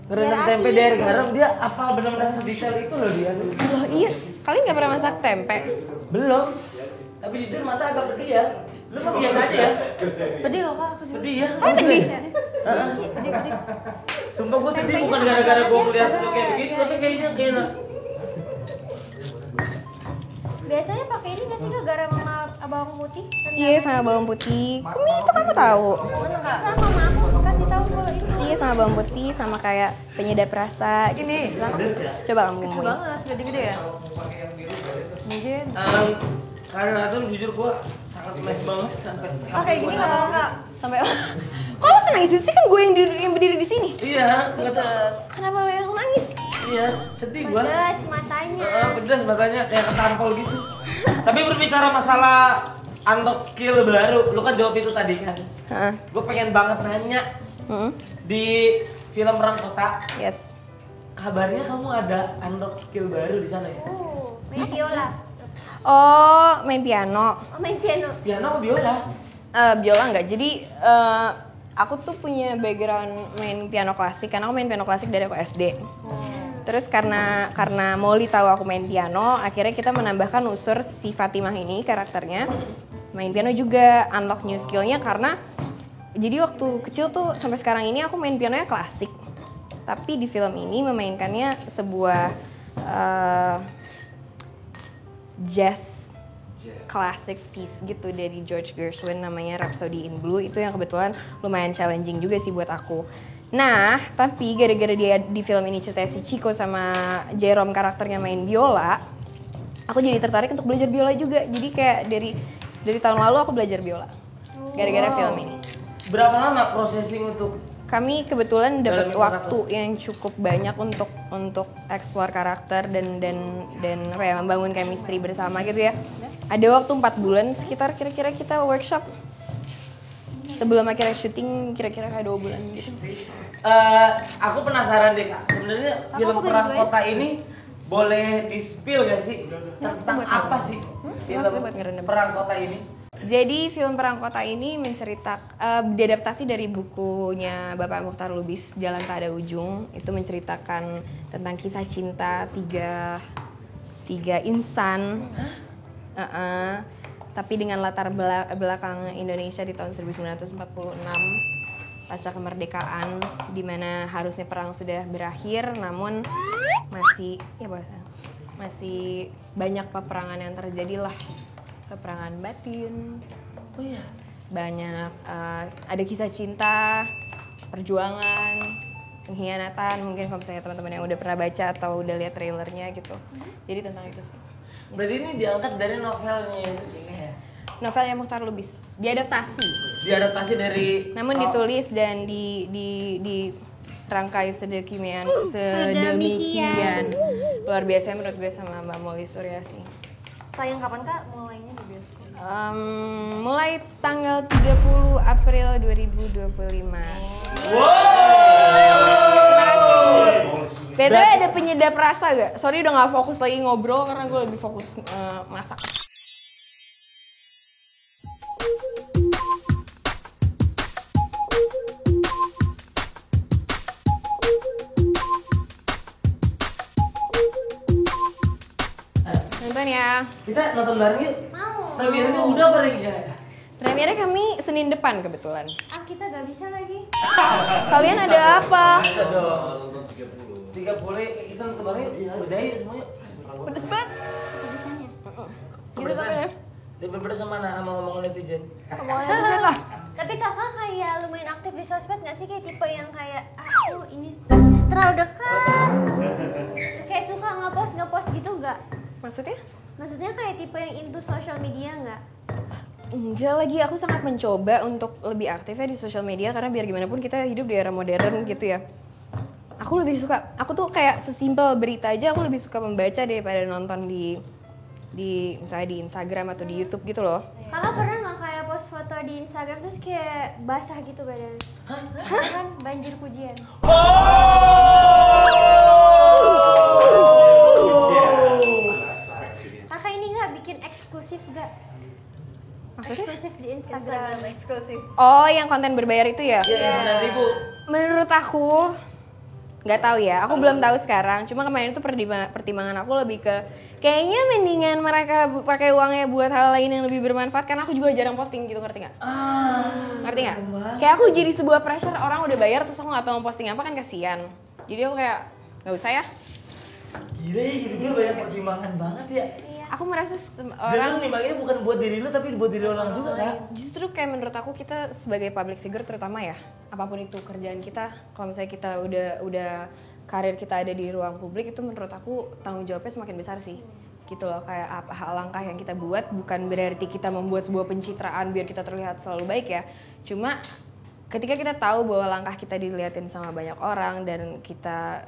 Ngerendam tempe di air garam, dia apal benar-benar sedetail itu loh dia. Loh iya, kalian nggak pernah masak tempe? Belum. Tapi jujur mata agak pedih ya. Lu mah biasa aja ya. Pedih loh kak, Pedih ya. Pedih. pedih. Sumpah gue sedih bukan gara-gara gue melihat lu kayak begitu, tapi kayaknya kayak Biasanya pakai ini nggak sih Kak, garam sama bawang putih? Iya sama bawang putih. Kumi itu kamu tahu? Sama mama aku kasih tahu kalau itu. Iya sama bawang putih sama kayak penyedap rasa. Ini Coba kamu ngomongin. banget, gede-gede ya. Mungkin. karena Rasul jujur gue sangat mes banget sampai Kayak gini nggak mau kak. Sampai kok lo nangis sih kan gue yang berdiri di sini. iya nggak tahu. Kenapa lo yang nangis? Iya sedih gue. Pedas matanya. Pedas matanya kayak ketampol gitu. Tapi berbicara masalah unlock skill baru, lu kan jawab itu tadi kan. Gue pengen banget nanya di film Perang Kota. Yes. Kabarnya kamu ada unlock skill baru di sana ya? Main biola. Oh main piano. Oh main piano. Piano atau biola? Biola enggak. Jadi aku tuh punya background main piano klasik karena aku main piano klasik dari aku SD. Terus karena Molly tahu aku main piano, akhirnya kita menambahkan unsur si Fatimah ini karakternya main piano juga, unlock new skillnya karena jadi waktu kecil tuh sampai sekarang ini aku main pianonya klasik. Tapi di film ini memainkannya sebuah jazz classic piece gitu dari George Gershwin namanya Rhapsody in Blue. Itu yang kebetulan lumayan challenging juga sih buat aku. Nah, tapi gara-gara dia di film ini ceritanya si Chico sama Jerome karakternya main biola, aku jadi tertarik untuk belajar biola juga. Jadi kayak dari tahun lalu aku belajar biola. Gara-gara film ini. Berapa lama processing untuk Kami kebetulan dapat Dalamin waktu yang cukup banyak untuk explore karakter dan apa ya, membangun chemistry bersama gitu ya. Ada waktu 4 bulan sekitar kira-kira kita workshop. Sebelum akhirnya syuting kira-kira kayak 2 bulan gitu. Aku penasaran deh Kak, sebenarnya film Perang Kota ini boleh di-spill gak sih? Tentang apa sih film Perang Kota ini? Jadi film Perang Kota ini diadaptasi dari bukunya Bapak Muchtar Lubis, Jalan Tak Ada Ujung. Itu menceritakan tentang kisah cinta tiga insan. Tapi dengan latar belakang Indonesia di tahun 1946 pasca kemerdekaan, di mana harusnya perang sudah berakhir, namun masih banyak peperangan yang terjadi lah, peperangan batin. Oh iya. Banyak ada kisah cinta, perjuangan, pengkhianatan. Mungkin kalau misalnya teman-teman yang udah pernah baca atau udah lihat trailernya gitu. Jadi tentang itu sih. Berarti ini diangkat dari novelnya ya? Novelnya Muchtar Lubis, diadaptasi. Diadaptasi dari Namun ditulis dan dirangkai sedemikian luar biasa menurut gue sama Mbak Molly Suryasi. Tayang kapan Kak mulainya di bioskop? Mulai tanggal 30 April 2025. BTW ada penyedap rasa gak? Sorry udah gak fokus lagi ngobrol karena gue lebih fokus masak. Nonton ya. Kita nonton bareng yuk. Mau. Premiernya udah apa lagi ya? Premiernya kami Senin depan kebetulan. Kita gak bisa lagi. Kalian ada apa? Bisa dong. 30 kita nonton bareng yuk. Berjaya semuanya. Pedes banget. Bisanya. Gitu kan ya? Lebih pedes sama ngomong netizen. Tapi kakak kayak lumayan aktif di sosmed gak sih? Kayak tipe yang kayak, aku ini terlalu dekat. Kayak suka ngepost gitu gak? Maksudnya? Maksudnya kayak tipe yang into social media gak? Enggak lagi, aku sangat mencoba untuk lebih aktif ya di sosial media karena biar gimana pun kita hidup di era modern gitu ya. Aku lebih suka, aku tuh kayak sesimpel berita aja aku lebih suka membaca daripada nonton di misalnya di Instagram atau di YouTube gitu loh. Kakak pernah gak kayak post foto di Instagram terus kayak basah gitu badan? Kan banjir pujian. Kakak ini gak bikin eksklusif gak? Maksudnya? Eksklusif di Instagram. eksklusif. Oh, yang konten berbayar itu ya? Iya, 9.000. Menurut aku nggak tahu ya, aku belum tahu sekarang. Cuma kemarin itu pertimbangan aku lebih ke kayaknya mendingan mereka pakai uangnya buat hal lain yang lebih bermanfaat karena aku juga jarang posting gitu, ngerti nggak? Ngerti nggak? Kayak aku jadi sebuah pressure, orang udah bayar terus aku nggak tahu mau posting apa, kan kasihan. Jadi aku kayak nggak usah ya. Gila ya, hidup lu banyak pertimbangan banget ya. Aku merasa Dan orang lu nimbanginnya bukan buat diri lu tapi buat diri orang juga kan? justru kayak menurut aku kita sebagai public figure terutama ya, apapun itu kerjaan kita, kalau misalnya kita udah karir kita ada di ruang publik, itu menurut aku tanggung jawabnya semakin besar sih gitu loh. Kayak apa langkah yang kita buat bukan berarti kita membuat sebuah pencitraan biar kita terlihat selalu baik ya, cuma ketika kita tahu bahwa langkah kita dilihatin sama banyak orang dan kita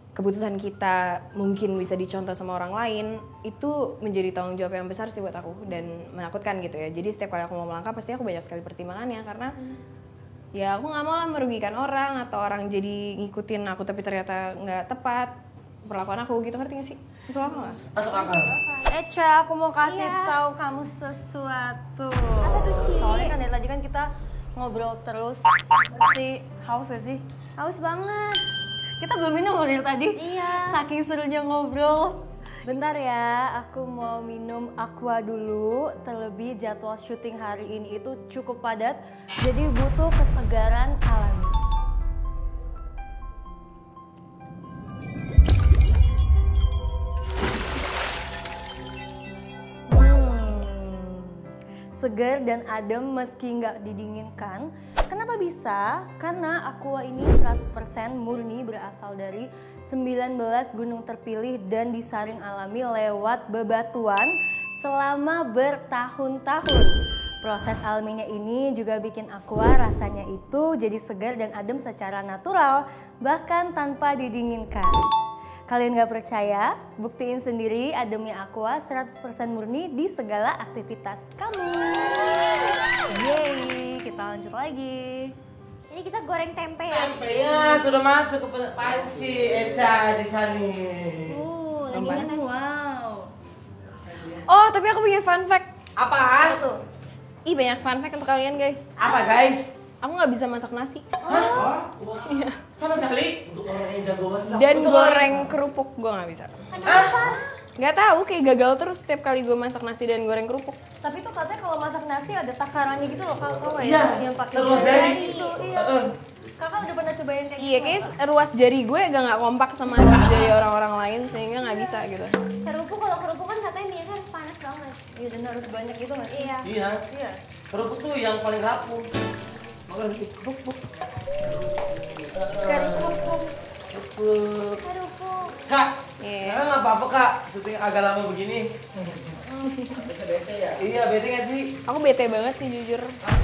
keputusan kita mungkin bisa dicontoh sama orang lain, itu menjadi tanggung jawab yang besar sih buat aku dan menakutkan gitu ya. Jadi setiap kali aku mau melangkah pasti aku banyak sekali pertimbangannya karena ya aku nggak mau lah merugikan orang atau orang jadi ngikutin aku tapi ternyata nggak tepat perlakuan aku gitu, ngerti nggak sih? Masuk akal nggak? Masuk akal. Echa, aku mau kasih tahu kamu sesuatu. Apa tuh, Ci? Soalnya kan dari tadi kan kita ngobrol terus. Si haus gak sih? Haus banget. Kita belum minum loh dari tadi. Iya. Saking serunya ngobrol. Bentar ya, aku mau minum aqua dulu. Terlebih jadwal syuting hari ini itu cukup padat, jadi butuh kesegaran alami. segar dan adem meski nggak didinginkan. Kenapa bisa? Karena Aqua ini 100% murni berasal dari 19 gunung terpilih dan disaring alami lewat bebatuan selama bertahun-tahun. Proses alaminya ini juga bikin Aqua rasanya itu jadi segar dan adem secara natural, bahkan tanpa didinginkan. Kalian gak percaya? Buktiin sendiri ademnya Aqua 100% murni di segala aktivitas kamu. Yeay, kita lanjut lagi. Ini kita goreng tempe ya. Tempenya sudah masuk ke panci Eca di sini. Lagi panas. Wow. Oh, tapi aku punya fun fact. Apaan? Ih, banyak fun fact untuk kalian guys. Apa guys? Aku nggak bisa masak nasi. Iya. Sama sekali. Untuk orang yang jago masak. Dan goreng kerupuk gue nggak bisa. Kenapa? Nggak tahu, kayak gagal terus setiap kali gue masak nasi dan goreng kerupuk. Tapi tuh katanya kalau masak nasi ada takarannya gitu loh, kalau Iya, yang pakai seruas jari. itu. Iya. Kakak udah pernah cobain kayak Iya, gitu? kayak ruas jari gue nggak kompak sama ruas jari orang-orang lain sehingga nggak bisa gitu. Kerupuk, kalau kerupuk kan katanya minyak harus panas banget. Iya, dan harus banyak gitu nggak sih? Iya. Iya. Iya. Kerupuk tuh yang paling rapuh. Kerupuk. Kerupuk. Kerupuk. Kak, Iya. nggak apa-apa kak, syuting agak lama begini. Bete ya? Iya, bete nggak sih? Aku bete banget sih jujur.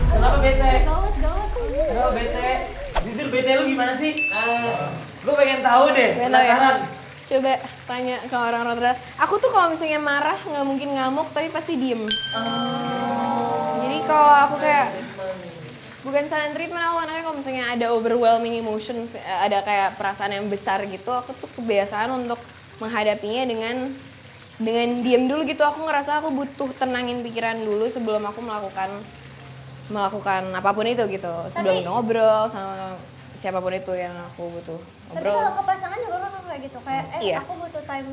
Kenapa bete? Gawat. Kenapa bete? Jujur bete lu gimana sih? Gue pengen tahu deh, Pengen tahu ya? penasaran. Coba tanya ke orang-orang terdekat. Aku tuh kalau misalnya marah nggak mungkin ngamuk tapi pasti diem. Jadi kalau aku kayak bukan silent treatment, aku anaknya kalau misalnya ada overwhelming emotions, ada kayak perasaan yang besar gitu, aku tuh kebiasaan untuk menghadapinya dengan diem dulu gitu. Aku ngerasa aku butuh tenangin pikiran dulu sebelum aku melakukan apapun itu gitu. Sebelum ngobrol sama siapapun itu yang aku butuh Tapi ngobrol. kalau ke pasangan juga kakak kayak gitu, kayak Iya. aku butuh time.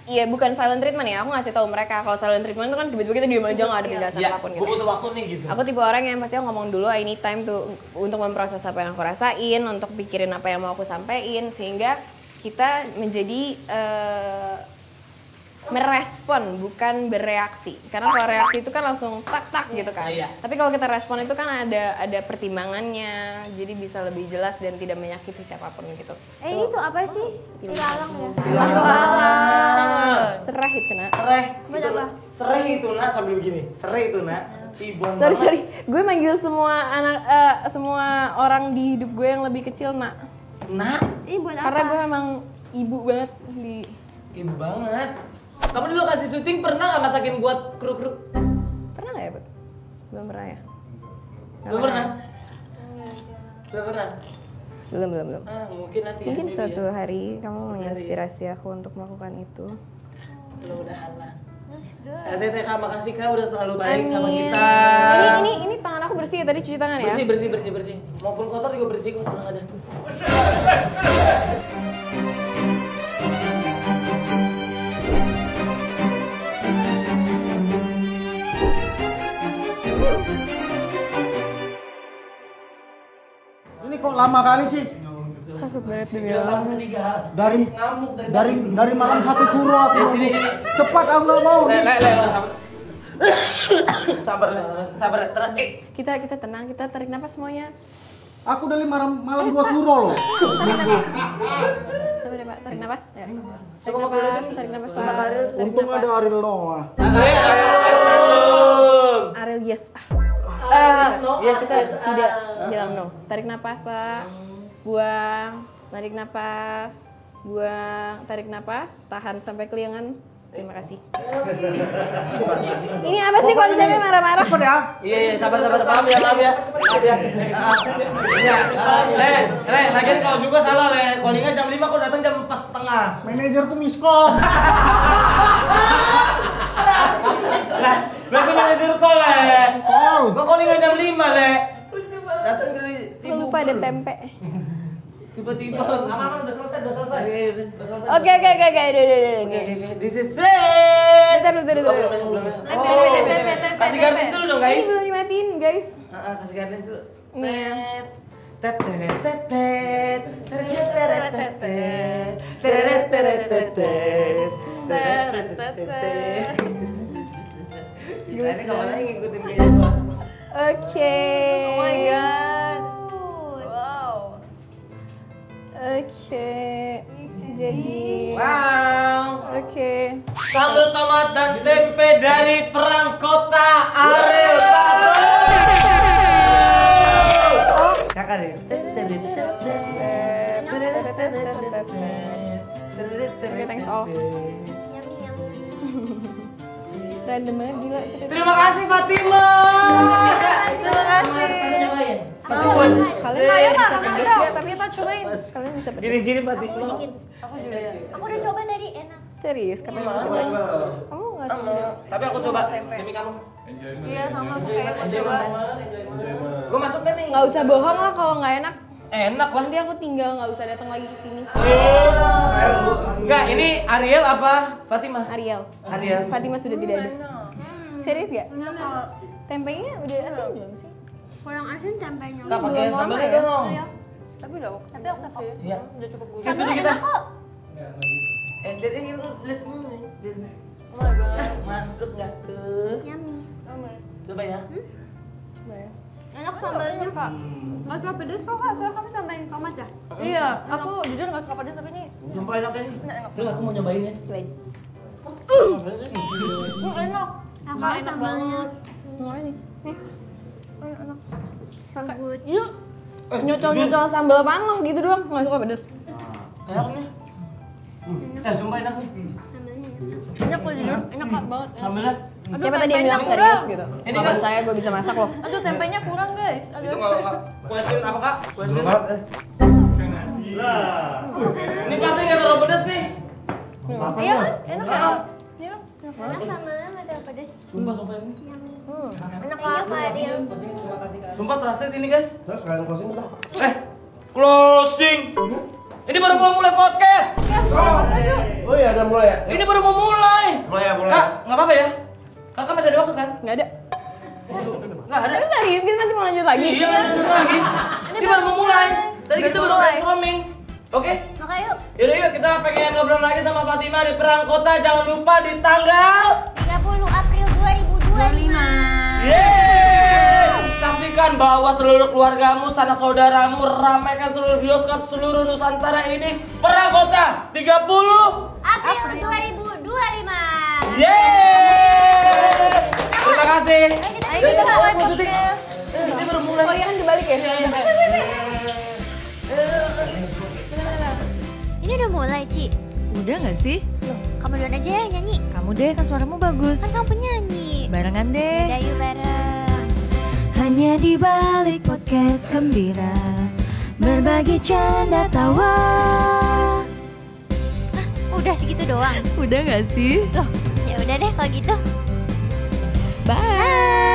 Iya, bukan silent treatment ya, aku ngasih tahu mereka. Kalau silent treatment itu kan tiba-tiba kita diem aja nggak ada penjelasan Iya, apapun gue gitu. butuh waktu nih gitu. Aku tipe orang yang pasti aku ngomong dulu, I need time tuh untuk memproses apa yang aku rasain, untuk pikirin apa yang mau aku sampein, sehingga kita menjadi merespon bukan bereaksi. Karena kalau reaksi itu kan langsung tak gitu kan. Iya. Tapi kalau kita respon itu kan ada pertimbangannya, jadi bisa lebih jelas dan tidak menyakiti siapapun gitu. Ini tuh apa sih? Ilalang ya? Serah itu nak. Sereh. Buat Itu, apa? sereh itu nak sambil begini. Sereh itu nak. Ibon Sorry, gue manggil semua semua orang di hidup gue yang lebih kecil nak. Nak, Ini buat Karena apa? gue memang ibu banget di. ibu banget. Kamu dulu kasih syuting pernah nggak masakin buat kru-kru? Pernah nggak ya, Bud? Belum pernah ya? Belum pernah. Belum pernah. Belum. Mungkin nanti. Mungkin ya, suatu Bibi, ya. hari kamu menginspirasi aku untuk melakukan itu. Mudah-mudahan lah. Teteh kak, makasih kak udah selalu baik sama Amin. kita. Ini tangan aku bersih ya, tadi cuci tangan ya? Bersih. Maupun kotor juga bersih kok, tenang aja. Ini kok lama kali sih? Takut banget demi Allah. Dari malam satu suruh aku. Sini. Cepat aku nggak mau. Sabar. Sabar, tenang. Kita tenang, kita tarik nafas semuanya. Aku dari malam dua suruh loh. Coba deh Pak, tarik nafas. Ya. Tarik nafas Pak. Untung ada Ariel Noah. Ariel yes. Yes. Tidak bilang no. Tarik nafas Pak. Buang. Tarik nafas. Buang. Tarik nafas. Tahan sampai keliangan. Terima kasih. Ini apa sih konsepnya marah-marah? Cepat ya. Iya, sabar. Maaf ya. Lagian kau juga salah, Le. Kau ingat jam 5 kau datang jam 4:30. Manajer tuh miskom. Berarti manajer kau, Le. Kol. Kau ingat jam 5, Le. Datang dari Aku lupa ada tempe. tiba-tiba. Aman, udah selesai. Oke. Oke. This is it. Bentar dulu. Kasih garnish dulu dong, Ini guys. belum dimatiin guys. Kasih garnish dulu. Nih. Sisanya kapan lagi ngikutin gaya gua. Oke. Oh my god. Wow. Oke. Jadi. Wow. Oke. Sambal tomat dan tempe dari Perang Kota Ariel Sabo. Kakak deh. Oke, thanks all. Yummy yummy. Random banget gila. Terima kasih Fatima. Terima kasih. nyobain. Kalian Ayo bisa Kak, pedes ayo. nggak? Tapi kita cobain. Kalian bisa pedes. Gini Fatima. Dikit. Aku juga. Aku udah coba tadi enak. Serius, kamu coba. Kamu nggak suka? Tapi aku coba demi kamu. Iya sama aku kayak mau coba. Gue masuk kan nih. Nggak usah bohong lah kalau nggak enak. Enak lah. Nanti aku tinggal nggak usah datang lagi ke sini. Enggak, ini Ariel apa Fatima? Ariel. Ariel. Fatima sudah tidak ada. Serius gak? Tempenya udah asin belum sih? Kurang asin tempenya. Kak pakai Belum sambal lama ya? dong. Tapi udah oke. Tapi oke kok. Iya. Udah cukup gue. Sini Sambal kita. enak kok. Jadi kita lihat dulu. Oh my god. Masuk nggak ke? Yummy. Coba ya. Coba ya. Enak sambalnya kak. Nggak suka pedes kok kak. Soalnya kamu sambalin tomat ya. Iya, aku jujur nggak suka pedas tapi ini Sumpah enak ini. Terus aku mau nyobain ya. Cobain. enak. Enak sambalnya. Mau ini? Nih. Enak. So good. Iya. Nyocol-nyocol sambal apaan loh gitu doang. Nggak suka pedes. Enak nih. Sumpah enak nih. Enak kok jujur. Enak banget. Sambalnya. Siapa tadi yang bilang tempenya serius kurang. gitu? Ini Nggak kan- percaya gue bisa masak loh. Aduh tempenya kurang guys. Itu Aduh. nggak question apa kak? Question. Ini pasti nggak terlalu pedas nih. Iya kan? Enak ya? Iya. Enak sambalnya nggak terlalu pedes. Sumpah ini. Yummy. Enak Thank you Kak Adil. Sumpah trusted ini guys. Terus kalian closing udah. Closing. Ini baru mau mulai podcast. Oh iya, udah mulai ya? Ini baru mau mulai. Mulai. Kak, nggak apa-apa ya? Kakak masih ada waktu kan? Nggak ada. Nggak ada. Tapi serius kita masih mau lanjut lagi? Iya, masih ada lagi. Ini baru mau mulai. Tadi kita baru brainstorming. Oke? Maka yuk. Yaudah yuk kita pengen ngobrol lagi sama Fatima di Perang Kota. Jangan lupa di tanggal 30 April 2025. Yeay! Saksikan bahwa seluruh keluargamu, sanak saudaramu, ramaikan seluruh bioskop seluruh Nusantara ini. Perang Kota 30 April 2025. Yeay! Terima kasih. Ayo kita mulai podcast. Ini baru mulai. Oh iya kan dibalik ya? Ini udah mulai, Ci. Udah gak sih? Kamu duluan aja ya nyanyi. Kamu deh, kan suaramu bagus. Kan kamu penyanyi. Barengan deh. Udah yuk bareng. Hanya di balik podcast gembira, berbagi canda tawa. Udah segitu doang. Udah gak sih? Ya udah deh kalau gitu. Bye.